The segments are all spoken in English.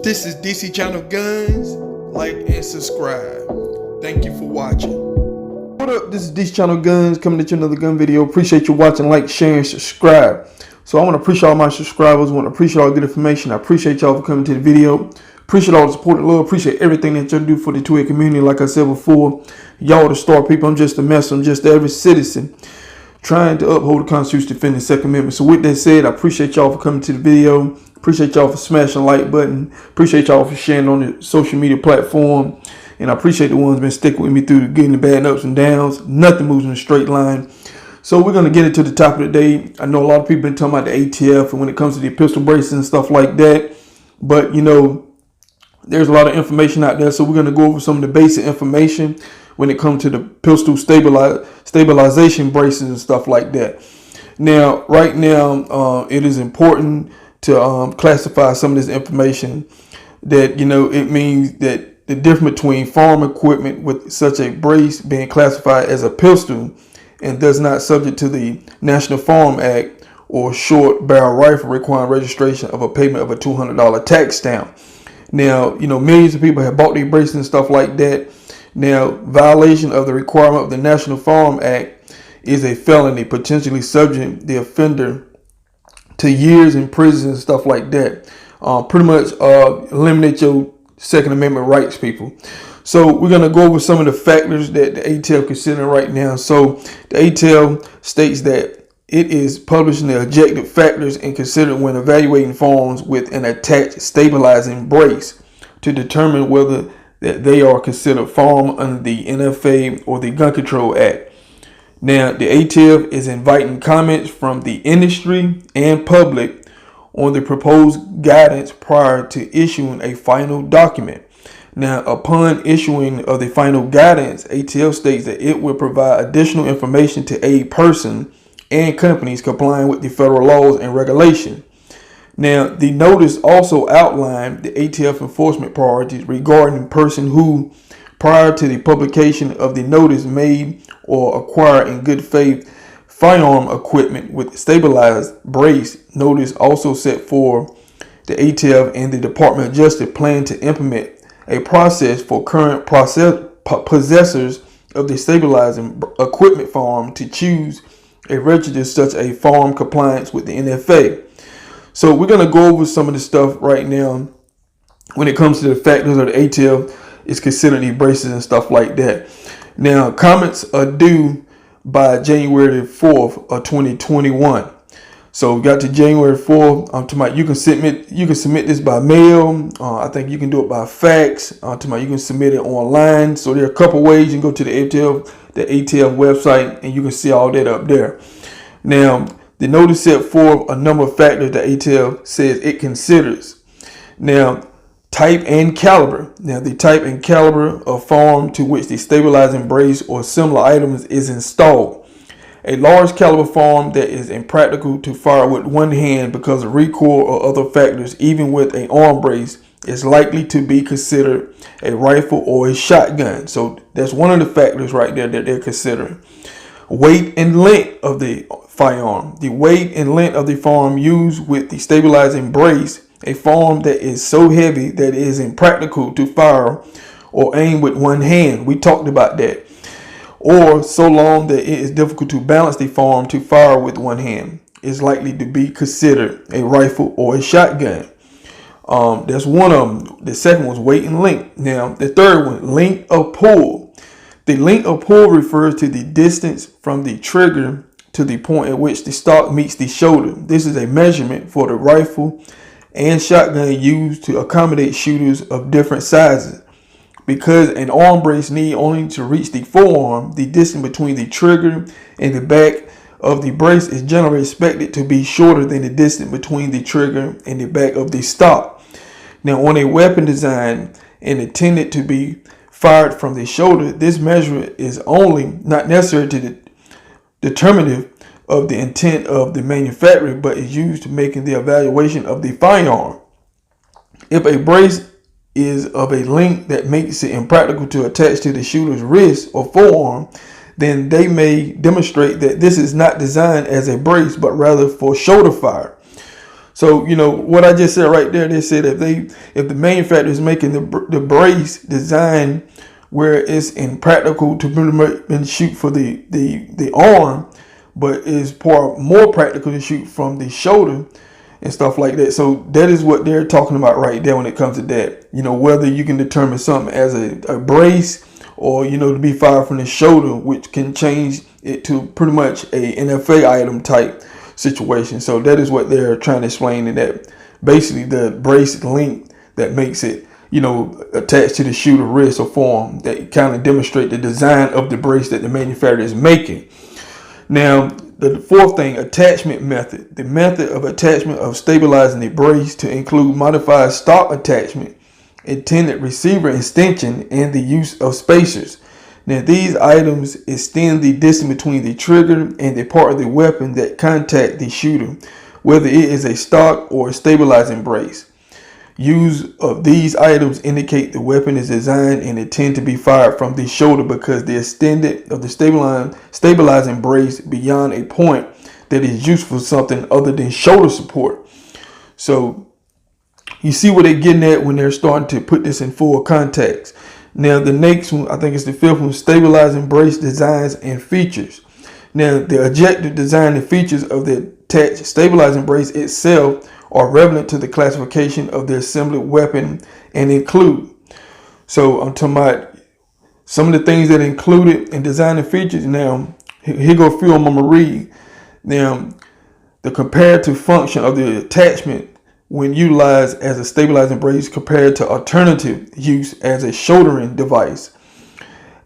This is DC Channel Guns. Like and subscribe. Thank you for watching. What up? This is DC Channel Guns coming at you another gun video. Appreciate you watching, like, share, and subscribe. So I want to appreciate all my subscribers. I want to appreciate all the good information. I appreciate y'all for coming to the video. Appreciate all the support and love. Appreciate everything that y'all do for the 2A community. Like I said before, y'all the star people. I'm just a mess. I'm just every citizen trying to uphold the Constitution, defend the Second Amendment. So with that said, I appreciate y'all for coming to the video. Appreciate y'all for smashing the like button. Appreciate y'all for sharing on the social media platform. And I appreciate the ones been sticking with me through the good and the bad, ups and downs. Nothing moves in a straight line. So we're going to get into the top of the day. I know a lot of people been talking about the ATF and when it comes to the pistol braces and stuff like that. But, you know, there's a lot of information out there. So we're going to go over some of the basic information when it comes to the pistol stabilization braces and stuff like that. Now, right now, it is important to classify some of this information that, you know, it means that the difference between firearm equipment with such a brace being classified as a pistol and thus not subject to the National Firearm Act or short barrel rifle requiring registration of a payment of a $200 tax stamp. Now, you know, millions of people have bought these braces and stuff like that. Now, violation of the requirement of the National Firearm Act is a felony, potentially subject the offender to years in prison and stuff like that. Pretty much eliminate your Second Amendment rights, people. So we're going to go over some of the factors that the ATF considering right now. So the ATF states that it is publishing the objective factors and considered when evaluating firearms with an attached stabilizing brace to determine whether that they are considered firearm under the NFA or the Gun Control Act. Now, the ATF is inviting comments from the industry and public on the proposed guidance prior to issuing a final document. Now, upon issuing of the final guidance, ATF states that it will provide additional information to aid persons and companies complying with the federal laws and regulations. Now, the notice also outlined the ATF enforcement priorities regarding persons who, prior to the publication of the notice, made or acquire in good faith firearm equipment with stabilized brace. Notice also set for the ATF and the Department of Justice plan to implement a process for current possessors of the stabilizing equipment firearm to choose a register such a firearm compliance with the NFA. So we're going to go over some of the stuff right now when it comes to the factors of the ATF is considering these braces and stuff like that. Now, comments are due by January 4th of 2021. So we got to January 4th. I'm talking about you can submit this by mail. I think you can do it by fax. You can submit it online. So there are a couple ways. You can go to the ATF website and you can see all that up there. Now, the notice set forth a number of factors that ATF says it considers. Now, type and caliber. Now, the type and caliber of firearm to which the stabilizing brace or similar items is installed. A large caliber firearm that is impractical to fire with one hand because of recoil or other factors, even with an arm brace, is likely to be considered a rifle or a shotgun. So that's one of the factors right there that they're considering. Weight and length of the firearm. The weight and length of the firearm used with the stabilizing brace. A firearm that is so heavy that it is impractical to fire or aim with one hand. We talked about that. Or so long that it is difficult to balance the firearm to fire with one hand is likely to be considered a rifle or a shotgun. That's one of them. The second was weight and length. Now, the third one, length of pull. The length of pull refers to the distance from the trigger to the point at which the stock meets the shoulder. This is a measurement for the rifle and shotgun used to accommodate shooters of different sizes. Because an arm brace need only to reach the forearm, the distance between the trigger and the back of the brace is generally expected to be shorter than the distance between the trigger and the back of the stock. Now, on a weapon designed and intended to be fired from the shoulder, this measurement is only not necessary to the determinative of the intent of the manufacturer, but is used to making the evaluation of the firearm. If a brace is of a length that makes it impractical to attach to the shooter's wrist or forearm, then they may demonstrate that this is not designed as a brace, but rather for shoulder fire. So, you know, what I just said right there, they said if the manufacturer is making the brace design where it's impractical to pretty much shoot for the arm, but is more practical to shoot from the shoulder and stuff like that. So that is what they're talking about right there when it comes to that. You know, whether you can determine something as a brace or, you know, to be fired from the shoulder, which can change it to pretty much a NFA item type situation. So that is what they're trying to explain, in that basically the brace length that makes it, you know, attached to the shooter wrist or forearm, that kind of demonstrate the design of the brace that the manufacturer is making. Now, the fourth thing, attachment method. The method of attachment of stabilizing the brace to include modified stock attachment, intended receiver extension, and the use of spacers. Now, these items extend the distance between the trigger and the part of the weapon that contact the shooter, whether it is a stock or a stabilizing brace. Use of these items indicate the weapon is designed and intended to be fired from the shoulder, because the extended of the stabilizing brace beyond a point that is useful for something other than shoulder support. So you see what they're getting at when they're starting to put this in full context. Now, the next one, I think it's the fifth one, stabilizing brace designs and features. Now, the objective design and features of the attached stabilizing brace itself are relevant to the classification of the assembly weapon and include. So I'm talking about some of the things that are included in design and features. Now, here go a few I'm gonna read. Now, the comparative function of the attachment when utilized as a stabilizing brace compared to alternative use as a shouldering device,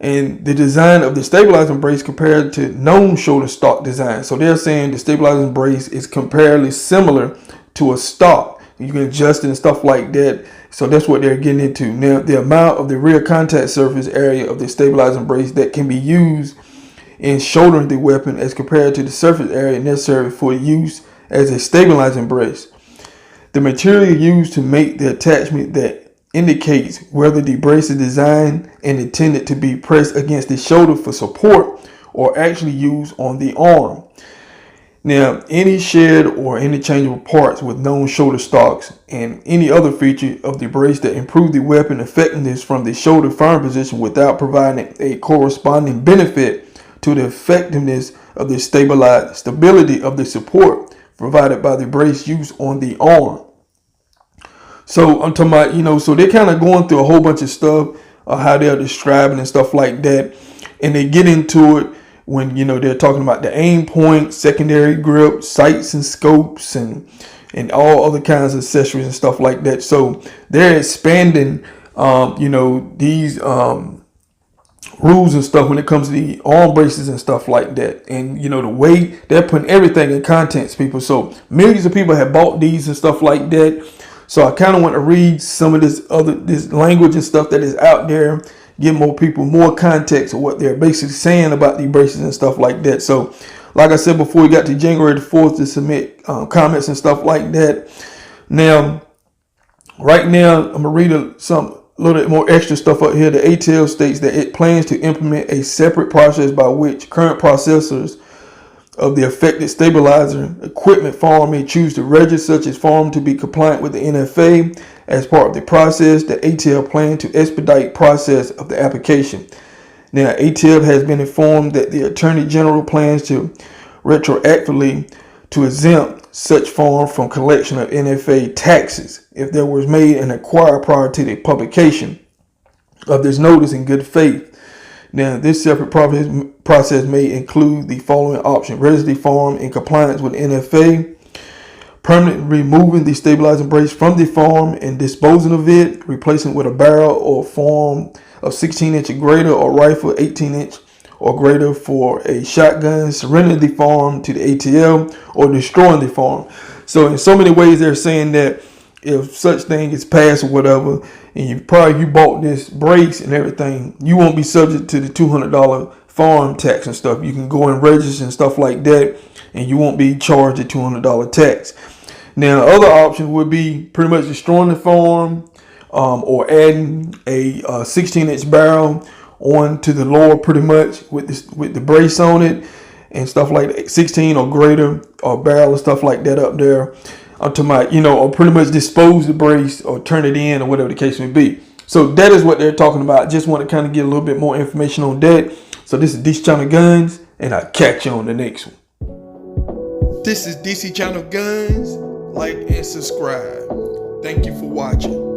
and the design of the stabilizing brace compared to known shoulder stock design. So they're saying the stabilizing brace is comparatively similar to a stock. You can adjust it and stuff like that. So that's what they're getting into. Now, the amount of the rear contact surface area of the stabilizing brace that can be used in shouldering the weapon as compared to the surface area necessary for use as a stabilizing brace. The material used to make the attachment that indicates whether the brace is designed and intended to be pressed against the shoulder for support or actually used on the arm. Now, any shared or interchangeable parts with known shoulder stocks and any other feature of the brace that improve the weapon effectiveness from the shoulder firing position without providing a corresponding benefit to the effectiveness of the stability of the support provided by the brace used on the arm. So I'm talking about, you know, so they're kind of going through a whole bunch of stuff, how they're describing and stuff like that. And they get into it when, you know, they're talking about the aim point, secondary grip, sights and scopes, and all other kinds of accessories and stuff like that. So they're expanding, you know, these rules and stuff when it comes to the arm braces and stuff like that. And, you know, the weight, they're putting everything in context, people. So millions of people have bought these and stuff like that. So I kind of want to read some of this language and stuff that is out there, give more people more context of what they're basically saying about the braces and stuff like that. So like I said before, we got to January the 4th to submit comments and stuff like that. Now, right now, I'm going to read a little bit more extra stuff up here. The ATL states that it plans to implement a separate process by which current processors of the affected stabilizer equipment farm may choose to register such as farm to be compliant with the NFA. As part of the process, the ATL plan to expedite process of the application. Now, ATL has been informed that the Attorney General plans to retroactively to exempt such farm from collection of NFA taxes if there was made and acquired prior to the publication of this notice in good faith. Now, this separate process may include the following option: register the farm in compliance with NFA, permanently removing the stabilizing brace from the farm and disposing of it, replacing it with a barrel or form of 16-inch or greater, or rifle 18-inch or greater for a shotgun, surrendering the farm to the ATL, or destroying the farm. So in so many ways, they're saying that if such thing is passed or whatever, and you bought this brace and everything, you won't be subject to the $200 farm tax and stuff. You can go and register and stuff like that, and you won't be charged a $200 tax. Now, other options would be pretty much destroying the farm, or adding a 16-inch barrel onto the lower, pretty much with the brace on it and stuff like that, 16 or greater, or barrel and stuff like that up there. I'm talking about, or pretty much dispose the brace or turn it in or whatever the case may be. So that is what they're talking about. Just want to kind of get a little bit more information on that. So this is DC Channel Guns, and I'll catch you on the next one. This is DC Channel Guns. Like and subscribe. Thank you for watching.